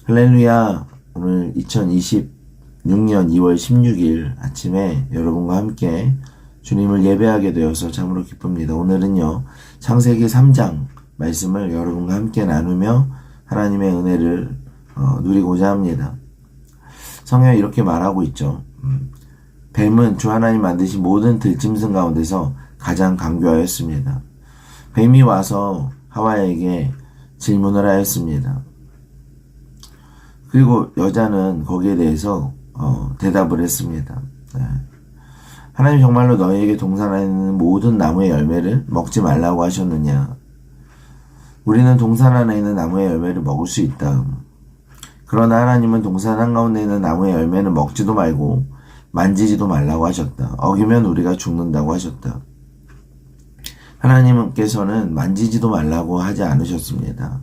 할렐루야. 오늘 2026년 2월 16일 아침에 여러분과 함께 주님을 예배하게 되어서 참으로 기쁩니다. 오늘은요, 창세기 3장 말씀을 여러분과 함께 나누며 하나님의 은혜를 누리고자 합니다. 성경에 이렇게 말하고 있죠. 뱀은 주 하나님 만드신 모든 들짐승 가운데서 가장 강교하였습니다. 뱀이 와서 하와에게 질문을 하였습니다. 그리고 여자는 거기에 대해서 대답을 했습니다. 하나님 정말로 너희에게 동산 안에 있는 모든 나무의 열매를 먹지 말라고 하셨느냐? 우리는 동산 안에 있는 나무의 열매를 먹을 수 있다. 그러나 하나님은 동산 한가운데 있는 나무의 열매는 먹지도 말고 만지지도 말라고 하셨다. 어기면 우리가 죽는다고 하셨다. 하나님께서는 만지지도 말라고 하지 않으셨습니다.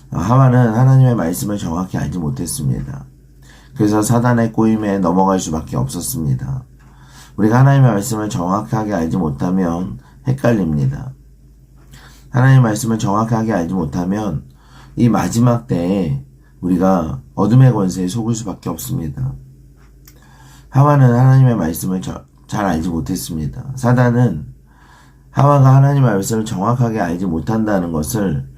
하와는 하나님의 말씀을 정확히 알지 못했습니다. 그래서 사단의 꼬임에 넘어갈 수밖에 없었습니다. 우리가 하나님의 말씀을 정확하게 알지 못하면 헷갈립니다. 하나님의 말씀을 정확하게 알지 못하면 이 마지막 때에 우리가 어둠의 권세에 속을 수밖에 없습니다. 하와는 하나님의 말씀을 잘 알지 못했습니다. 사단은 하와가 하나님의 말씀을 정확하게 알지 못한다는 것을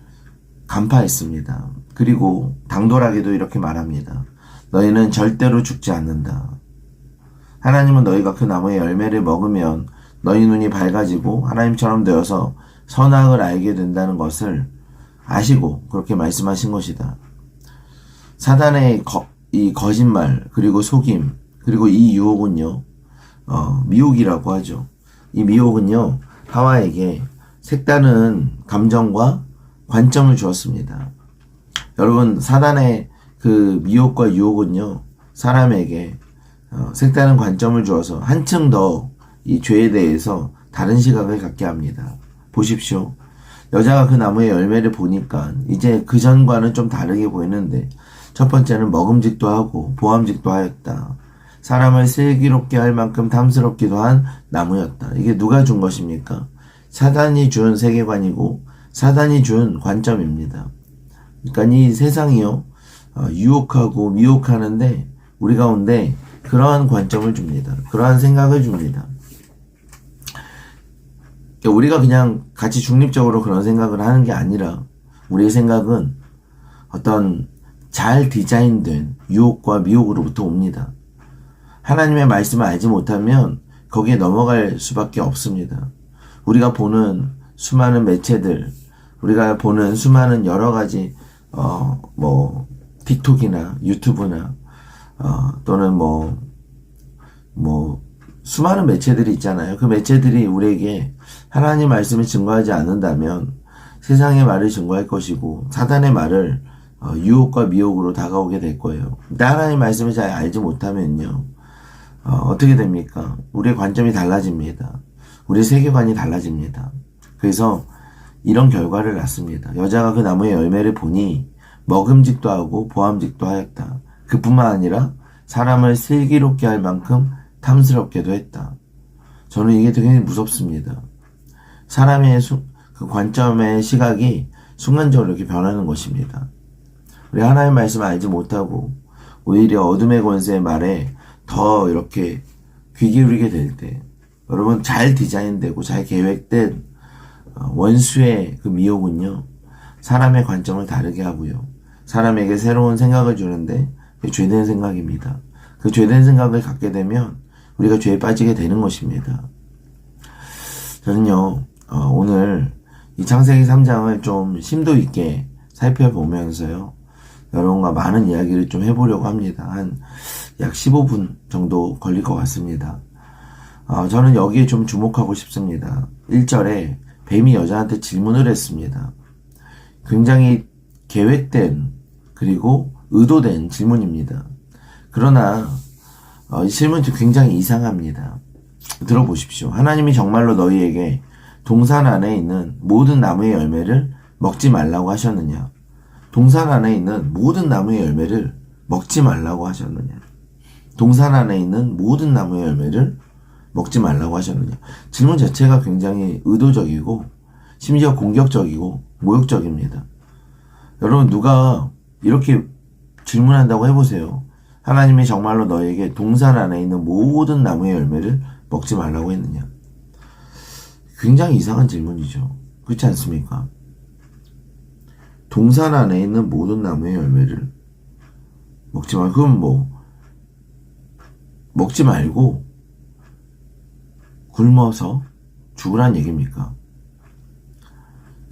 간파했습니다. 그리고 당돌하게도 이렇게 말합니다. 너희는 절대로 죽지 않는다. 하나님은 너희가 그 나무의 열매를 먹으면 너희 눈이 밝아지고 하나님처럼 되어서 선악을 알게 된다는 것을 아시고 그렇게 말씀하신 것이다. 사단의 이 거짓말 그리고 속임 그리고 이 유혹은요, 미혹이라고 하죠. 이 미혹은요, 하와에게 색다른 감정과 관점을 주었습니다. 여러분, 사단의 그 미혹과 유혹은요, 사람에게 색다른 관점을 주어서 한층 더 이 죄에 대해서 다른 시각을 갖게 합니다. 보십시오. 여자가 그 나무의 열매를 보니까 이제 그 전과는 좀 다르게 보이는데, 첫 번째는 먹음직도 하고 보암직도 하였다. 사람을 슬기롭게 할 만큼 탐스럽기도 한 나무였다. 이게 누가 준 것입니까? 사단이 준 세계관이고 사단이 준 관점입니다. 그러니까 이 세상이요, 유혹하고 미혹하는데 우리 가운데 그러한 관점을 줍니다. 그러한 생각을 줍니다. 그러니까 우리가 그냥 같이 중립적으로 그런 생각을 하는 게 아니라 우리의 생각은 어떤 잘 디자인된 유혹과 미혹으로부터 옵니다. 하나님의 말씀을 알지 못하면 거기에 넘어갈 수밖에 없습니다. 우리가 보는 수많은 매체들, 우리가 보는 수많은 여러 가지 틱톡이나 유튜브나 또는 수많은 매체들이 있잖아요. 그 매체들이 우리에게 하나님 말씀을 증거하지 않는다면 세상의 말을 증거할 것이고 사단의 말을 유혹과 미혹으로 다가오게 될 거예요. 근데 하나님 말씀을 잘 알지 못하면요, 어떻게 됩니까? 우리의 관점이 달라집니다. 우리의 세계관이 달라집니다. 그래서 이런 결과를 낳습니다. 여자가 그 나무의 열매를 보니 먹음직도 하고 보암직도 하였다. 그뿐만 아니라 사람을 슬기롭게 할 만큼 탐스럽게도 했다. 저는 이게 되게 무섭습니다. 사람의 그 관점의 시각이 순간적으로 이렇게 변하는 것입니다. 우리 하나님의 말씀을 알지 못하고 오히려 어둠의 권세의 말에 더 이렇게 귀 기울이게 될 때, 여러분, 잘 디자인되고 잘 계획된 원수의 그 미혹은요, 사람의 관점을 다르게 하고요, 사람에게 새로운 생각을 주는데 죄된 생각입니다. 그 죄된 생각을 갖게 되면 우리가 죄에 빠지게 되는 것입니다. 저는요, 오늘 이 창세기 3장을 좀 심도 있게 살펴보면서요, 여러분과 많은 이야기를 좀 해보려고 합니다. 한 약 15분 정도 걸릴 것 같습니다. 저는 여기에 좀 주목하고 싶습니다. 1절에 뱀이 여자한테 질문을 했습니다. 굉장히 계획된 그리고 의도된 질문입니다. 그러나 이 질문이 굉장히 이상합니다. 들어보십시오. 하나님이 정말로 너희에게 동산 안에 있는 모든 나무의 열매를 먹지 말라고 하셨느냐? 동산 안에 있는 모든 나무의 열매를 먹지 말라고 하셨느냐? 동산 안에 있는 모든 나무의 열매를 먹지 말라고 하셨느냐? 질문 자체가 굉장히 의도적이고 심지어 공격적이고 모욕적입니다. 여러분, 누가 이렇게 질문한다고 해보세요. 하나님이 정말로 너에게 동산 안에 있는 모든 나무의 열매를 먹지 말라고 했느냐? 굉장히 이상한 질문이죠. 그렇지 않습니까? 동산 안에 있는 모든 나무의 열매를 먹지 말고, 그럼 뭐 먹지 말고 굶어서 죽으란 얘기입니까?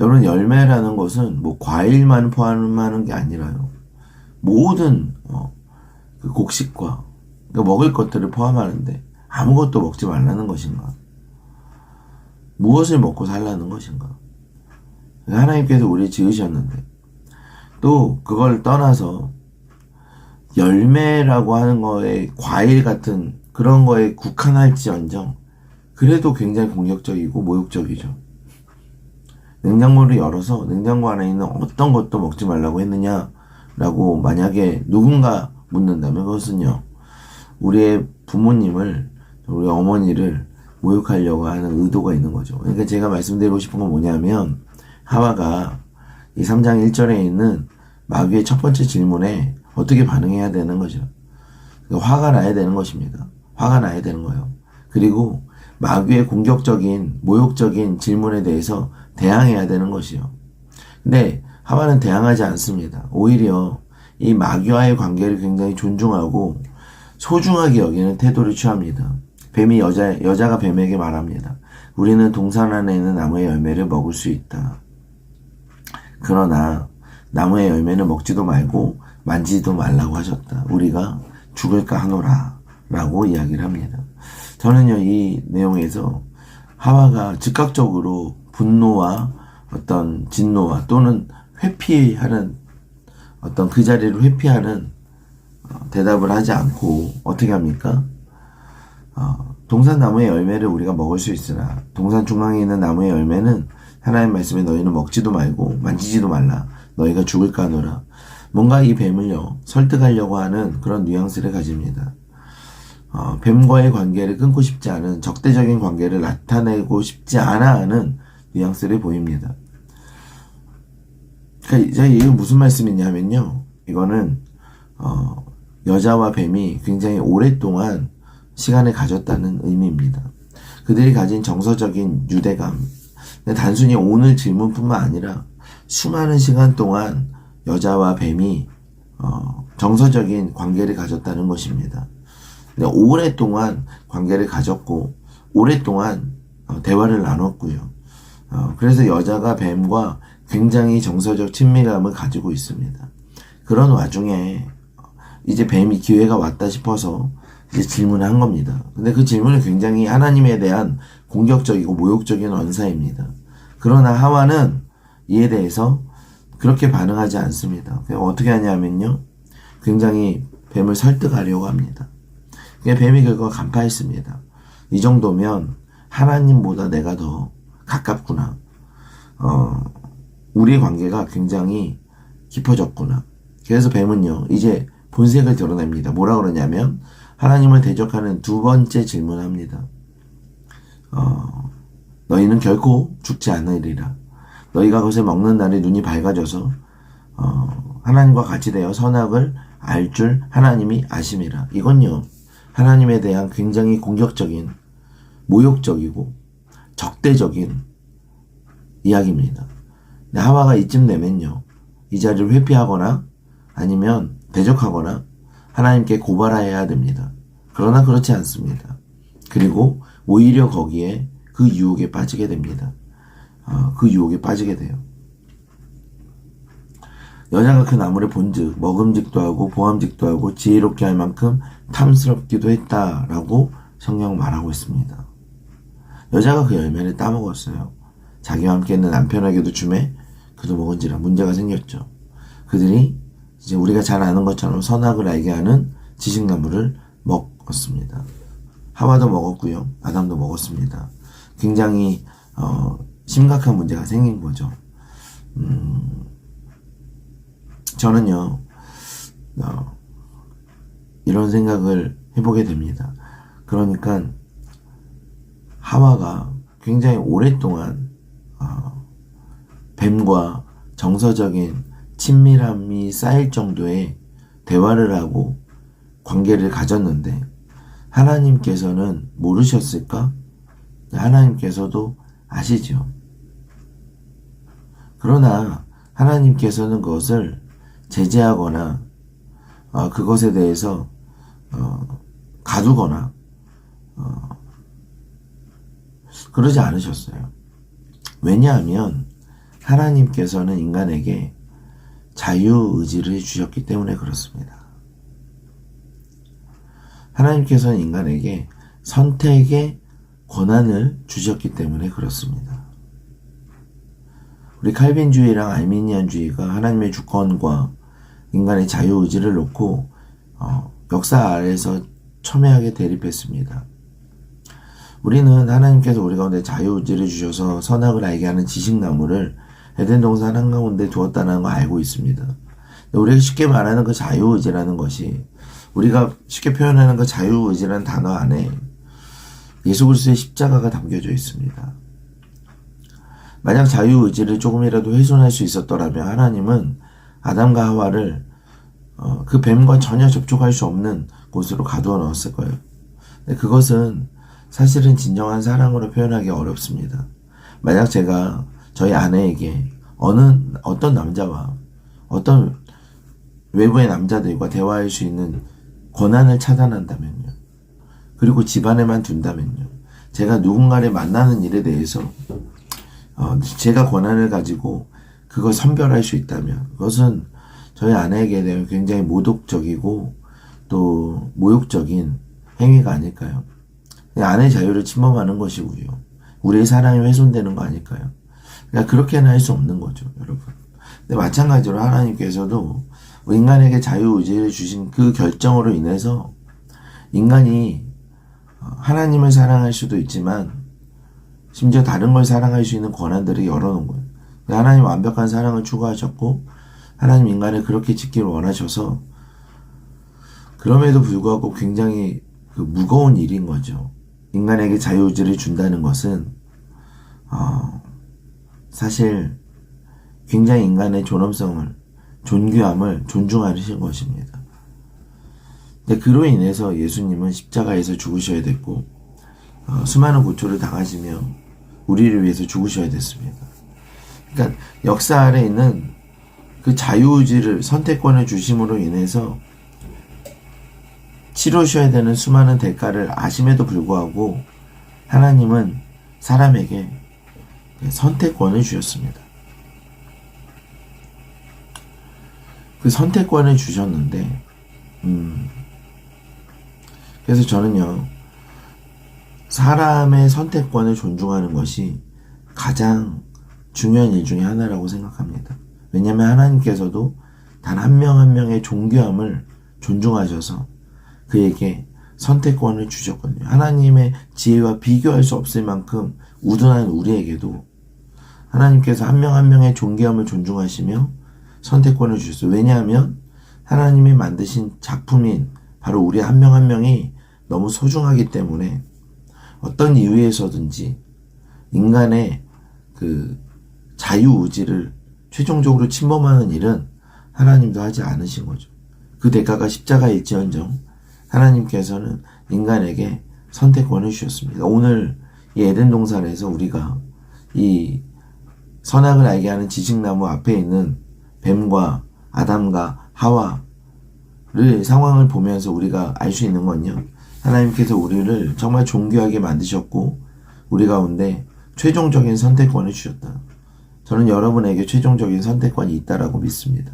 여러분, 열매라는 것은 뭐 과일만 포함하는 게 아니라요. 모든 그 곡식과 그러니까 먹을 것들을 포함하는데 아무것도 먹지 말라는 것인가? 무엇을 먹고 살라는 것인가? 하나님께서 우리를 지으셨는데 또 그걸 떠나서 열매라고 하는 거에 과일 같은 그런 거에 국한할지언정 그래도 굉장히 공격적이고 모욕적이죠. 냉장고를 열어서 냉장고 안에 있는 어떤 것도 먹지 말라고 했느냐라고 만약에 누군가 묻는다면 그것은요, 우리의 부모님을, 우리 어머니를 모욕하려고 하는 의도가 있는 거죠. 그러니까 제가 말씀드리고 싶은 건 뭐냐면, 하와가 이 3장 1절에 있는 마귀의 첫 번째 질문에 어떻게 반응해야 되는 거죠. 화가 나야 되는 것입니다. 화가 나야 되는 거예요. 그리고 마귀의 공격적인 모욕적인 질문에 대해서 대항해야 되는 것이요. 근데 하와는 대항하지 않습니다. 오히려 이 마귀와의 관계를 굉장히 존중하고 소중하게 여기는 태도를 취합니다. 뱀이 여자가 뱀에게 말합니다. 우리는 동산 안에 있는 나무의 열매를 먹을 수 있다. 그러나 나무의 열매는 먹지도 말고 만지지도 말라고 하셨다. 우리가 죽을까 하노라 라고 이야기를 합니다. 저는요, 이 내용에서 하와가 즉각적으로 분노와 어떤 진노와 또는 회피하는 어떤 그 자리를 회피하는 대답을 하지 않고 어떻게 합니까? 동산 나무의 열매를 우리가 먹을 수 있으나 동산 중앙에 있는 나무의 열매는 하나님 말씀에 너희는 먹지도 말고 만지지도 말라. 너희가 죽을까 하노라. 뭔가 이 뱀을요 설득하려고 하는 그런 뉘앙스를 가집니다. 뱀과의 관계를 끊고 싶지 않은 적대적인 관계를 나타내고 싶지 않아 하는 뉘앙스를 보입니다. 그러니까 이게 무슨 말씀이냐면요, 이거는 여자와 뱀이 굉장히 오랫동안 시간을 가졌다는 의미입니다. 그들이 가진 정서적인 유대감, 단순히 오늘 질문뿐만 아니라 수많은 시간 동안 여자와 뱀이 정서적인 관계를 가졌다는 것입니다. 오랫동안 관계를 가졌고 오랫동안 대화를 나눴고요. 그래서 여자가 뱀과 굉장히 정서적 친밀감을 가지고 있습니다. 그런 와중에 이제 뱀이 기회가 왔다 싶어서 이제 질문을 한 겁니다. 근데 그 질문은 굉장히 하나님에 대한 공격적이고 모욕적인 언사입니다. 그러나 하와는 이에 대해서 그렇게 반응하지 않습니다. 그냥 어떻게 하냐면요, 굉장히 뱀을 설득하려고 합니다. 그냥 뱀이 결국 간파했습니다. 이 정도면 하나님보다 내가 더 가깝구나. 우리의 관계가 굉장히 깊어졌구나. 그래서 뱀은요, 이제 본색을 드러냅니다. 뭐라 그러냐면, 하나님을 대적하는 두 번째 질문을 합니다. 너희는 결코 죽지 않으리라. 너희가 그것을 먹는 날에 눈이 밝아져서 하나님과 같이 되어 선악을 알 줄 하나님이 아심이라. 이건요, 하나님에 대한 굉장히 공격적인, 모욕적이고 적대적인 이야기입니다. 근데 하와가 이쯤 되면요, 이 자리를 회피하거나 아니면 대적하거나 하나님께 고발해야 됩니다. 그러나 그렇지 않습니다. 그리고 오히려 거기에 그 유혹에 빠지게 됩니다. 그 유혹에 빠지게 돼요. 여자가 그 나무를 본즉 먹음직도 하고 보암직도 하고 지혜롭게 할 만큼 탐스럽기도 했다라고 성경 말하고 있습니다. 여자가 그 열매를 따먹었어요. 자기와 함께 있는 남편에게도 주매 그도 먹은지라. 문제가 생겼죠. 그들이 이제 우리가 잘 아는 것처럼 선악을 알게 하는 지식나무를 먹었습니다. 하와도 먹었고요, 아담도 먹었습니다. 굉장히 심각한 문제가 생긴 거죠. 저는요, 이런 생각을 해보게 됩니다. 그러니까 하와가 굉장히 오랫동안 뱀과 정서적인 친밀함이 쌓일 정도의 대화를 하고 관계를 가졌는데 하나님께서는 모르셨을까? 하나님께서도 아시죠. 그러나 하나님께서는 그것을 제재하거나 그것에 대해서 가두거나 그러지 않으셨어요. 왜냐하면 하나님께서는 인간에게 자유의지를 주셨기 때문에 그렇습니다. 하나님께서는 인간에게 선택의 권한을 주셨기 때문에 그렇습니다. 우리 칼빈주의랑 알미니안주의가 하나님의 주권과 인간의 자유의지를 놓고 역사 아래에서 첨예하게 대립했습니다. 우리는 하나님께서 우리 가운데 자유의지를 주셔서 선악을 알게 하는 지식나무를 에덴 동산 한가운데 두었다는 거 알고 있습니다. 우리가 쉽게 말하는 그 자유의지라는 것이, 우리가 쉽게 표현하는 그 자유의지라는 단어 안에 예수 그리스도의 십자가가 담겨져 있습니다. 만약 자유의지를 조금이라도 훼손할 수 있었더라면 하나님은 아담과 하와를 그 뱀과 전혀 접촉할 수 없는 곳으로 가두어 넣었을 거예요. 근데 그것은 사실은 진정한 사랑으로 표현하기 어렵습니다. 만약 제가 저희 아내에게 어떤 남자와 어떤 외부의 남자들과 대화할 수 있는 권한을 차단한다면요. 그리고 집안에만 둔다면요. 제가 누군가를 만나는 일에 대해서 제가 권한을 가지고 그걸 선별할 수 있다면 그것은 저희 아내에게 대한 굉장히 모독적이고 또 모욕적인 행위가 아닐까요? 아내의 자유를 침범하는 것이고요. 우리의 사랑이 훼손되는 거 아닐까요? 그러니까 그렇게는 할 수 없는 거죠, 여러분. 근데 마찬가지로 하나님께서도 인간에게 자유의지를 주신 그 결정으로 인해서 인간이 하나님을 사랑할 수도 있지만 심지어 다른 걸 사랑할 수 있는 권한들을 열어놓은 거예요. 하나님 완벽한 사랑을 추구하셨고 하나님 인간을 그렇게 짓기를 원하셔서 그럼에도 불구하고 굉장히 무거운 일인 거죠. 인간에게 자유의지를 준다는 것은 사실 굉장히 인간의 존엄성을, 존귀함을 존중하신 것입니다. 근데 그로 인해서 예수님은 십자가에서 죽으셔야 됐고 수많은 고초를 당하시며 우리를 위해서 죽으셔야 됐습니다. 그러니까 역사 아래 있는 그 자유의지를, 선택권을 주심으로 인해서 치르셔야 되는 수많은 대가를 아심에도 불구하고 하나님은 사람에게 선택권을 주셨습니다. 그 선택권을 주셨는데 그래서 저는요, 사람의 선택권을 존중하는 것이 가장 중요한 일 중에 하나라고 생각합니다. 왜냐하면 하나님께서도 단 한 명 한 명의 존귀함을 존중하셔서 그에게 선택권을 주셨거든요. 하나님의 지혜와 비교할 수 없을 만큼 우둔한 우리에게도 하나님께서 한 명 한 명의 존귀함을 존중하시며 선택권을 주셨어요. 왜냐하면 하나님이 만드신 작품인 바로 우리 한 명 한 명이 너무 소중하기 때문에 어떤 이유에서든지 인간의 그 자유의지를 최종적으로 침범하는 일은 하나님도 하지 않으신 거죠. 그 대가가 십자가일지언정 하나님께서는 인간에게 선택권을 주셨습니다. 오늘 이 에덴 동산에서 우리가 이 선악을 알게 하는 지식나무 앞에 있는 뱀과 아담과 하와를 상황을 보면서 우리가 알 수 있는 건요, 하나님께서 우리를 정말 존귀하게 만드셨고 우리 가운데 최종적인 선택권을 주셨다. 저는 여러분에게 최종적인 선택권이 있다라고 믿습니다.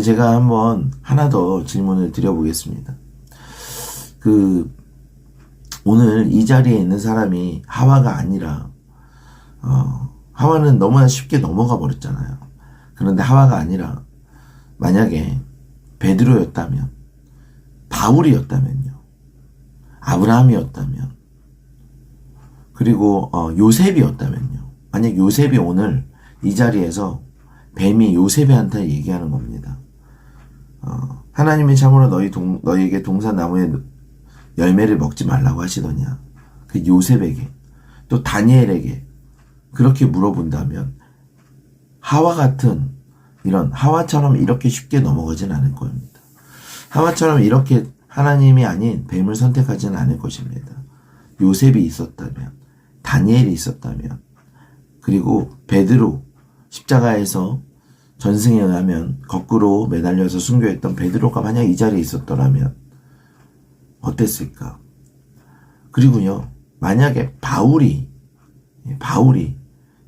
제가 한번 하나 더 질문을 드려보겠습니다. 오늘 이 자리에 있는 사람이 하와가 아니라 하와는 너무나 쉽게 넘어가 버렸잖아요. 그런데 하와가 아니라 만약에 베드로였다면, 바울이었다면요, 아브라함이었다면, 그리고 요셉이었다면요. 만약 요셉이 오늘 이 자리에서 뱀이 요셉한테 얘기하는 겁니다. 하나님이 참으로 너희에게 동산 나무의 열매를 먹지 말라고 하시더냐. 그 요셉에게, 또 다니엘에게 그렇게 물어본다면 하와 같은, 이런 하와처럼 이렇게 쉽게 넘어가진 않을 겁니다. 하와처럼 이렇게 하나님이 아닌 뱀을 선택하지는 않을 것입니다. 요셉이 있었다면, 다니엘이 있었다면, 그리고 베드로, 십자가에서 전승에 의하면 거꾸로 매달려서 순교했던 베드로가 만약 이 자리에 있었더라면 어땠을까? 그리고요, 만약에 바울이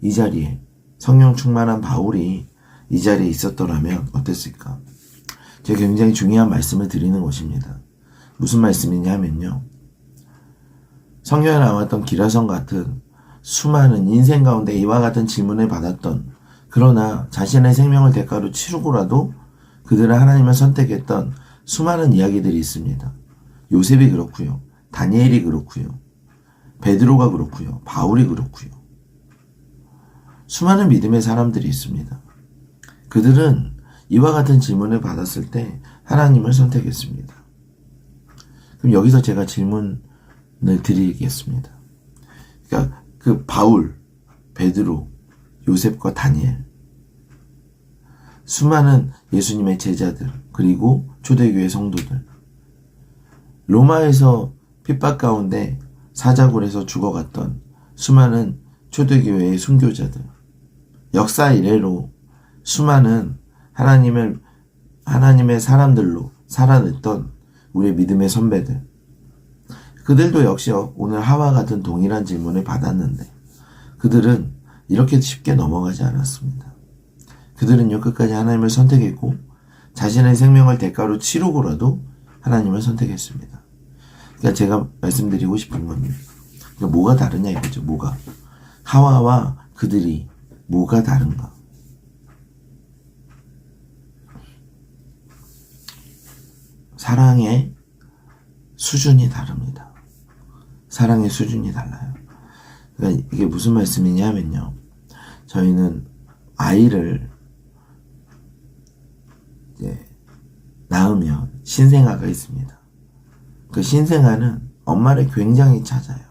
이 자리에, 성령 충만한 바울이 이 자리에 있었더라면 어땠을까? 제가 굉장히 중요한 말씀을 드리는 것입니다. 무슨 말씀이냐면요, 성경에 나왔던 기라성 같은 수많은 인생 가운데 이와 같은 질문을 받았던, 그러나 자신의 생명을 대가로 치르고라도 그들은 하나님을 선택했던 수많은 이야기들이 있습니다. 요셉이 그렇고요, 다니엘이 그렇고요, 베드로가 그렇고요, 바울이 그렇고요. 수많은 믿음의 사람들이 있습니다. 그들은 이와 같은 질문을 받았을 때 하나님을 선택했습니다. 그럼 여기서 제가 질문을 드리겠습니다. 그러니까 그 바울, 베드로, 요셉과 다니엘, 수많은 예수님의 제자들, 그리고 초대교회 성도들, 로마에서 핍박 가운데 사자굴에서 죽어갔던 수많은 초대교회의 순교자들, 역사 이래로 수많은 하나님의 사람들로 살아냈던 우리의 믿음의 선배들, 그들도 역시 오늘 하와 같은 동일한 질문을 받았는데 그들은 이렇게 쉽게 넘어가지 않았습니다. 그들은요, 끝까지 하나님을 선택했고 자신의 생명을 대가로 치르고라도 하나님을 선택했습니다. 그러니까 제가 말씀드리고 싶은 겁니다. 그러니까 뭐가 다르냐 이거죠. 뭐가? 하와와 그들이 뭐가 다른가? 사랑의 수준이 다릅니다. 사랑의 수준이 달라요. 그러니까 이게 무슨 말씀이냐면요, 저희는 아이를 이제 낳으면 신생아가 있습니다. 그 신생아는 엄마를 굉장히 찾아요.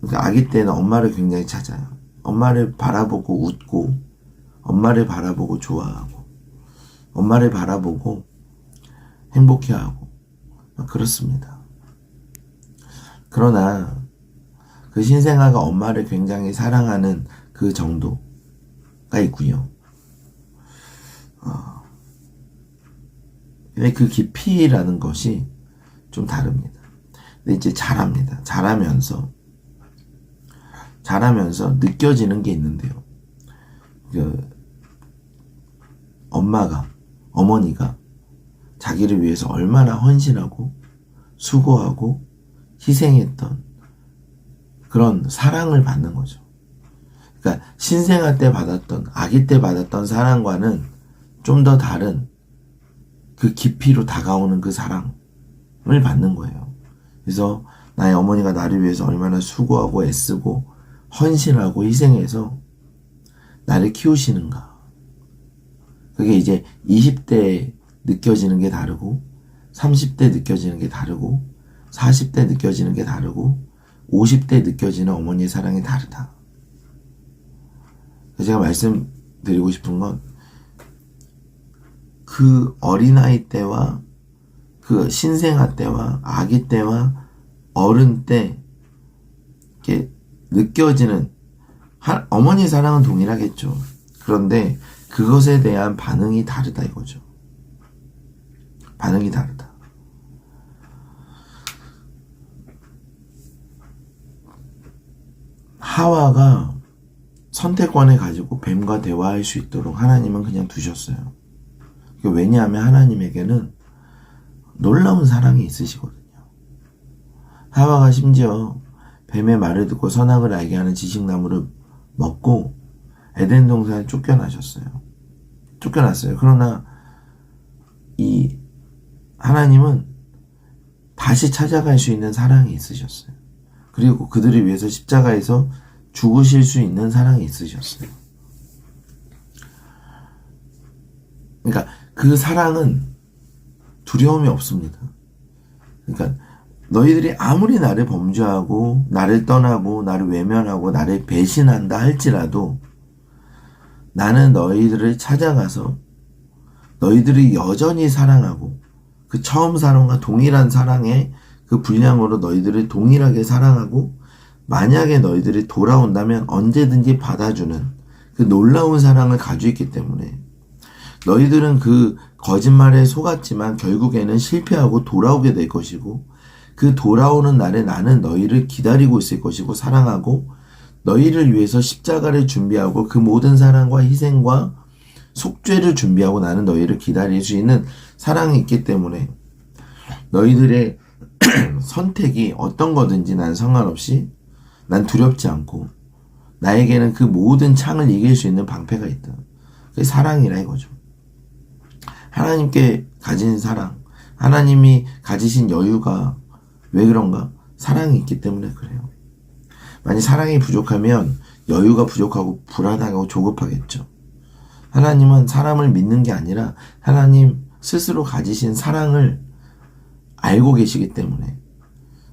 그러니까 아기 때는 엄마를 굉장히 찾아요. 엄마를 바라보고 웃고, 엄마를 바라보고 좋아하고, 엄마를 바라보고 행복해하고, 그렇습니다. 그러나 그 신생아가 엄마를 굉장히 사랑하는 그 정도가 있고요. 근데 그 깊이라는 것이 좀 다릅니다. 근데 이제 자랍니다. 자라면서 느껴지는 게 있는데요. 어머니가 자기를 위해서 얼마나 헌신하고 수고하고 희생했던 그런 사랑을 받는 거죠. 그러니까 신생아 때 받았던, 아기 때 받았던 사랑과는 좀 더 다른 그 깊이로 다가오는 그 사랑을 받는 거예요. 그래서 나의 어머니가 나를 위해서 얼마나 수고하고 애쓰고 헌신하고 희생해서 나를 키우시는가. 그게 이제 20대에 느껴지는 게 다르고, 30대 느껴지는 게 다르고, 40대 느껴지는 게 다르고, 50대 느껴지는 어머니의 사랑이 다르다. 제가 말씀드리고 싶은 건, 그 어린아이 때와 그 신생아 때와 아기 때와 어른 때 이렇게 느껴지는 어머니의 사랑은 동일하겠죠. 그런데 그것에 대한 반응이 다르다 이거죠. 반응이 다르다. 하와가 선택권을 가지고 뱀과 대화할 수 있도록 하나님은 그냥 두셨어요. 왜냐하면 하나님에게는 놀라운 사랑이 있으시거든요. 하와가 심지어 뱀의 말을 듣고 선악을 알게 하는 지식나무를 먹고 에덴 동산에 쫓겨났어요. 그러나 이 하나님은 다시 찾아갈 수 있는 사랑이 있으셨어요. 그리고 그들을 위해서 십자가에서 죽으실 수 있는 사랑이 있으셨어요. 그러니까 그 사랑은 두려움이 없습니다. 그러니까 너희들이 아무리 나를 범죄하고 나를 떠나고 나를 외면하고 나를 배신한다 할지라도 나는 너희들을 찾아가서 너희들이 여전히 사랑하고 그 처음 사랑과 동일한 사랑의 그 분량으로 너희들을 동일하게 사랑하고 만약에 너희들이 돌아온다면 언제든지 받아주는 그 놀라운 사랑을 가지고 있기 때문에 너희들은 그 거짓말에 속았지만 결국에는 실패하고 돌아오게 될 것이고 그 돌아오는 날에 나는 너희를 기다리고 있을 것이고 사랑하고 너희를 위해서 십자가를 준비하고 그 모든 사랑과 희생과 속죄를 준비하고 나는 너희를 기다릴 수 있는 사랑이 있기 때문에 너희들의 선택이 어떤 거든지 난 상관없이 난 두렵지 않고 나에게는 그 모든 창을 이길 수 있는 방패가 있다. 그게 사랑이라 이거죠. 하나님께 가진 사랑, 하나님이 가지신 여유가 왜 그런가? 사랑이 있기 때문에 그래요. 만약 사랑이 부족하면 여유가 부족하고 불안하고 조급하겠죠. 하나님은 사람을 믿는 게 아니라 하나님 스스로 가지신 사랑을 알고 계시기 때문에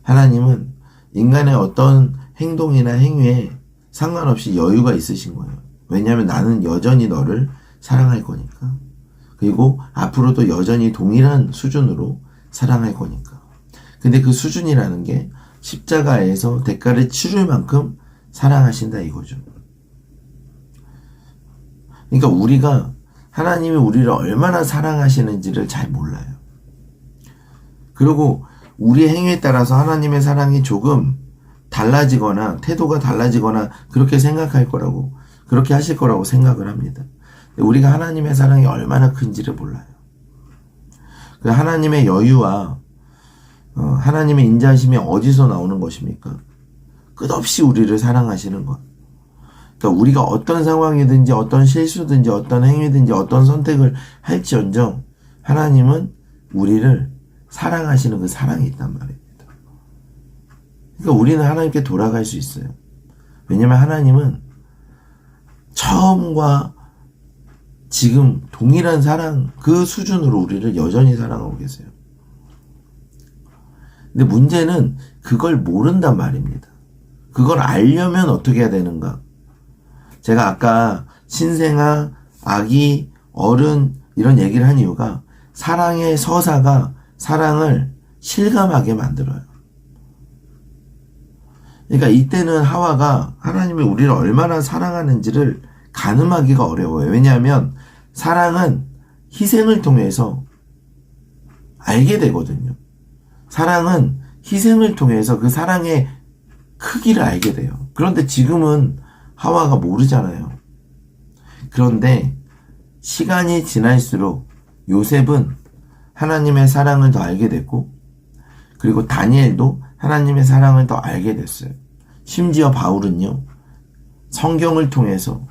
하나님은 인간의 어떤 행동이나 행위에 상관없이 여유가 있으신 거예요. 왜냐하면 나는 여전히 너를 사랑할 거니까. 그리고 앞으로도 여전히 동일한 수준으로 사랑할 거니까. 근데 그 수준이라는 게 십자가에서 대가를 치를 만큼 사랑하신다 이거죠. 그러니까 우리가 하나님이 우리를 얼마나 사랑하시는지를 잘 몰라요. 그리고 우리의 행위에 따라서 하나님의 사랑이 조금 달라지거나 태도가 달라지거나 그렇게 생각할 거라고 그렇게 하실 거라고 생각을 합니다. 우리가 하나님의 사랑이 얼마나 큰지를 몰라요. 그 하나님의 여유와 하나님의 인자하심이 어디서 나오는 것입니까? 끝없이 우리를 사랑하시는 것. 그러니까 우리가 어떤 상황이든지 어떤 실수든지 어떤 행위든지 어떤 선택을 할지언정 하나님은 우리를 사랑하시는 그 사랑이 있단 말입니다. 그러니까 우리는 하나님께 돌아갈 수 있어요. 왜냐하면 하나님은 처음과 지금 동일한 사랑 그 수준으로 우리를 여전히 사랑하고 계세요. 근데 문제는 그걸 모른단 말입니다. 그걸 알려면 어떻게 해야 되는가? 제가 아까 신생아, 아기, 어른 이런 얘기를 한 이유가 사랑의 서사가 사랑을 실감하게 만들어요. 그러니까 이때는 하와가 하나님이 우리를 얼마나 사랑하는지를 가늠하기가 어려워요. 왜냐하면 사랑은 희생을 통해서 알게 되거든요. 사랑은 희생을 통해서 그 사랑의 크기를 알게 돼요. 그런데 지금은 하와가 모르잖아요. 그런데 시간이 지날수록 요셉은 하나님의 사랑을 더 알게 됐고 그리고 다니엘도 하나님의 사랑을 더 알게 됐어요. 심지어 바울은요. 성경을 통해서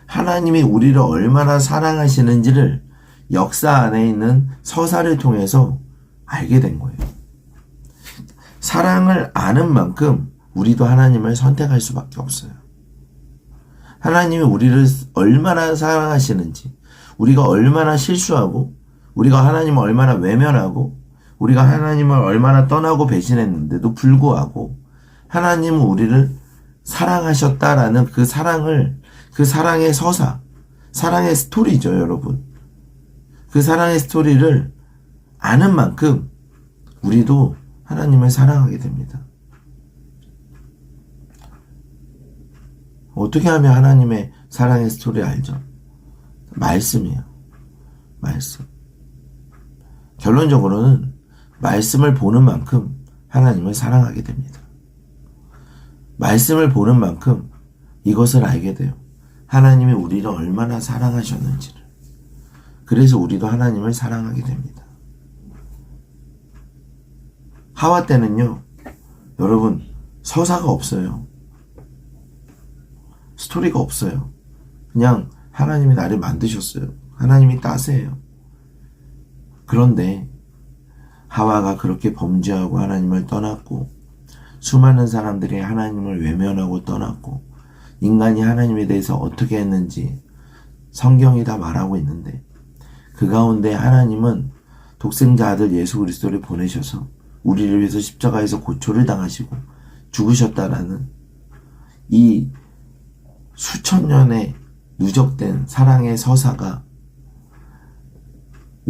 하나님이 우리를 얼마나 사랑하시는지를 역사 안에 있는 서사를 통해서 알게 된 거예요. 사랑을 아는 만큼 우리도 하나님을 선택할 수밖에 없어요. 하나님이 우리를 얼마나 사랑하시는지, 우리가 얼마나 실수하고, 우리가 하나님을 얼마나 외면하고, 우리가 하나님을 얼마나 떠나고 배신했는데도 불구하고 하나님은 우리를 사랑하셨다라는 그 사랑을, 그 사랑의 서사, 사랑의 스토리죠, 여러분. 그 사랑의 스토리를 아는 만큼 우리도 하나님을 사랑하게 됩니다. 어떻게 하면 하나님의 사랑의 스토리 알죠? 말씀이에요. 말씀. 결론적으로는 말씀을 보는 만큼 하나님을 사랑하게 됩니다. 말씀을 보는 만큼 이것을 알게 돼요. 하나님이 우리를 얼마나 사랑하셨는지를. 그래서 우리도 하나님을 사랑하게 됩니다. 하와 때는요, 여러분, 서사가 없어요. 스토리가 없어요. 그냥 하나님이 나를 만드셨어요. 하나님이 따세요. 그런데 하와가 그렇게 범죄하고 하나님을 떠났고 수많은 사람들이 하나님을 외면하고 떠났고 인간이 하나님에 대해서 어떻게 했는지 성경이 다 말하고 있는데 그 가운데 하나님은 독생자 아들 예수 그리스도를 보내셔서 우리를 위해서 십자가에서 고초를 당하시고 죽으셨다라는 이 수천 년의 누적된 사랑의 서사가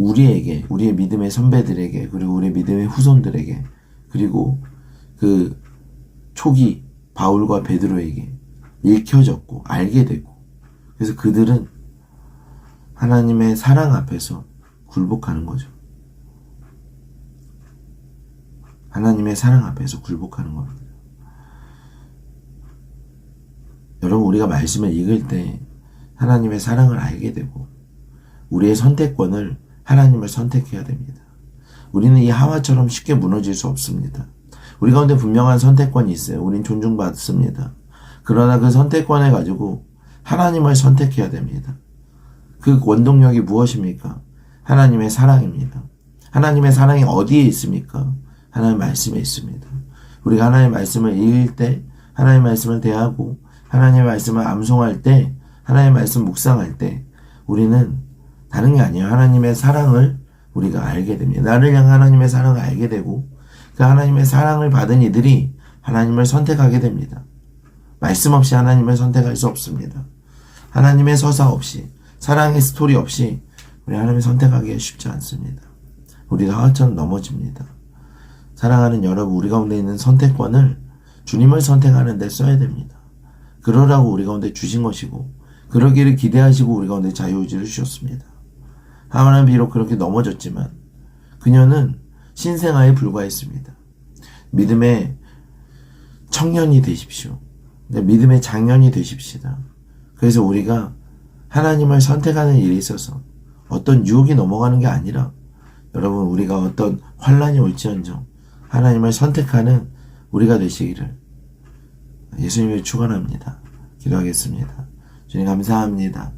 우리에게, 우리의 믿음의 선배들에게, 그리고 우리의 믿음의 후손들에게, 그리고 그 초기 바울과 베드로에게 읽혀졌고 알게 되고, 그래서 그들은 하나님의 사랑 앞에서 굴복하는 거죠. 하나님의 사랑 앞에서 굴복하는 겁니다. 여러분, 우리가 말씀을 읽을 때 하나님의 사랑을 알게 되고 우리의 선택권을 하나님을 선택해야 됩니다. 우리는 이 하와처럼 쉽게 무너질 수 없습니다. 우리 가운데 분명한 선택권이 있어요. 우린 존중받습니다. 그러나 그 선택권을 가지고 하나님을 선택해야 됩니다. 그 원동력이 무엇입니까? 하나님의 사랑입니다. 하나님의 사랑이 어디에 있습니까? 하나님의 말씀에 있습니다. 우리가 하나님의 말씀을 읽을 때, 하나님의 말씀을 대하고 하나님의 말씀을 암송할 때, 하나님의 말씀 묵상할 때 우리는 다른 게 아니에요. 하나님의 사랑을 우리가 알게 됩니다. 나를 향한 하나님의 사랑을 알게 되고 그 하나님의 사랑을 받은 이들이 하나님을 선택하게 됩니다. 말씀 없이 하나님을 선택할 수 없습니다. 하나님의 서사 없이, 사랑의 스토리 없이 우리 하나님을 선택하기가 쉽지 않습니다. 우리가 하와처럼 넘어집니다. 사랑하는 여러분, 우리 가운데 있는 선택권을 주님을 선택하는 데 써야 됩니다. 그러라고 우리 가운데 주신 것이고 그러기를 기대하시고 우리 가운데 자유의지를 주셨습니다. 하와는 비록 그렇게 넘어졌지만 그녀는 신생아에 불과했습니다. 믿음의 청년이 되십시오. 믿음의 장년이 되십시다. 그래서 우리가 하나님을 선택하는 일에 있어서 어떤 유혹이 넘어가는 게 아니라 여러분, 우리가 어떤 환란이 올지언정 하나님을 선택하는 우리가 되시기를 예수님을 축원합니다. 기도하겠습니다. 주님 감사합니다.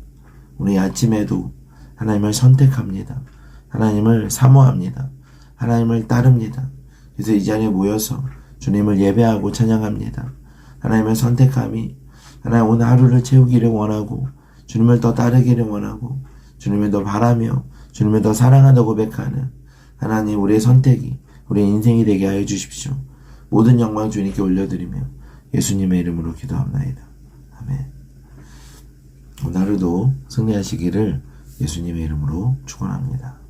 오늘 아침에도 하나님을 선택합니다. 하나님을 사모합니다. 하나님을 따릅니다. 그래서 이 자리에 모여서 주님을 예배하고 찬양합니다. 하나님의 선택함이 하나님 오늘 하루를 채우기를 원하고 주님을 더 따르기를 원하고 주님을 더 바라며 주님을 더 사랑한다고 고백하는 하나님, 우리의 선택이 우리의 인생이 되게 하여 주십시오. 모든 영광 주님께 올려드리며 예수님의 이름으로 기도합나이다. 아멘. 오늘 하루도 승리하시기를 예수님의 이름으로 축원합니다.